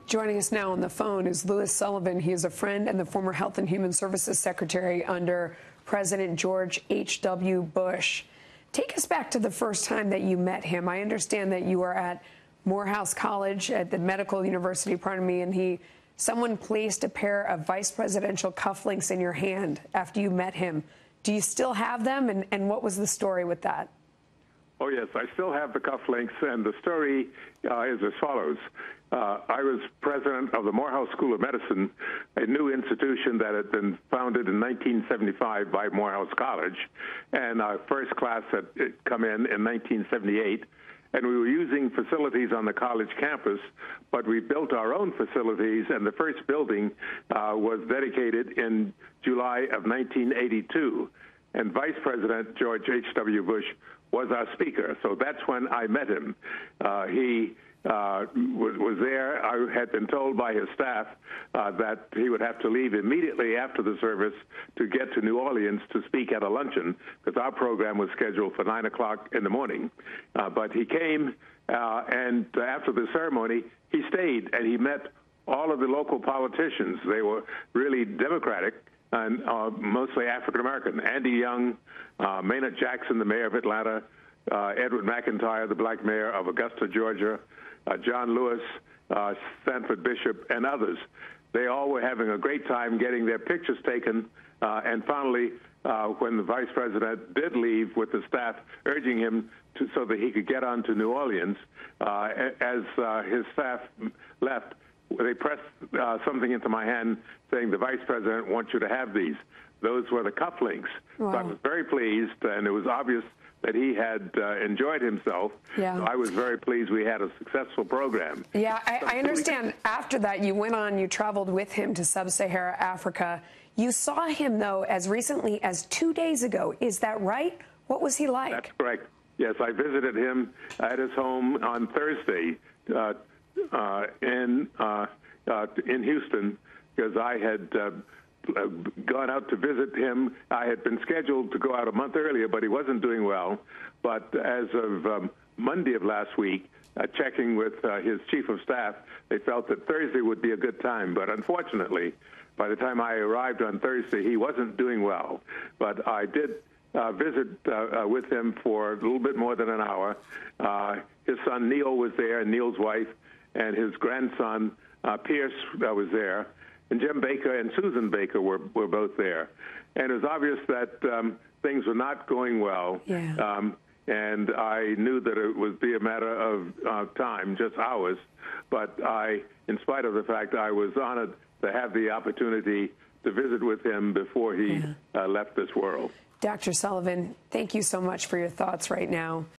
Joining us now on the phone is Sullivan. He is a friend and the former Health and Human Services Secretary under President George H.W. Bush. Take us back to the first time that you met him. I understand that you were at Morehouse College at the Medical University, and someone placed a pair of vice presidential cufflinks in your hand after you met him. Do you still have them, and what was the story with that? Oh, yes, I still have the cufflinks, and the story is as follows. I was president of the Morehouse School of Medicine, a new institution that had been founded in 1975 by Morehouse College, and our first class had come in 1978. And we were using facilities on the college campus, but we built our own facilities, and the first building was dedicated in July of 1982. And Vice President George H.W. Bush was our speaker. So that's when I met him. He was there. I had been told by his staff that he would have to leave immediately after the service to get to New Orleans to speak at a luncheon, because our program was scheduled for 9 o'clock in the morning. But he came, and after the ceremony, he stayed, and he met all of the local politicians. They were really Democratic and mostly African-American. Andy Young, Maynard Jackson, the mayor of Atlanta, Edward McIntyre, the black mayor of Augusta, Georgia, John Lewis, Sanford Bishop, and others. They all were having a great time getting their pictures taken, and finally, when the vice president did leave with the staff urging him so that he could get on to New Orleans, as his staff left, they pressed something into my hand saying, "The vice president wants you to have these." Those were the cufflinks. Wow. So I was very pleased, and it was obvious that he had enjoyed himself. Yeah. So I was very pleased we had a successful program. Yeah, I understand. After that, you traveled with him to sub-Saharan Africa. You saw him, though, as recently as 2 days ago. Is that right? What was he like? That's correct. Yes, I visited him at his home on Thursday in Houston, because I had gone out to visit him. I had been scheduled to go out a month earlier, but he wasn't doing well. But as of Monday of last week, checking with his chief of staff, they felt that Thursday would be a good time. But unfortunately, by the time I arrived on Thursday, he wasn't doing well. But I did visit with him for a little bit more than an hour. His son Neil was there, and Neil's wife, and his grandson Pierce was there. And Jim Baker and Susan Baker were both there. And it was obvious that things were not going well. Yeah. And I knew that it would be a matter of time, just hours. But in spite of the fact, I was honored to have the opportunity to visit with him before he left this world. Dr. Sullivan, thank you so much for your thoughts right now.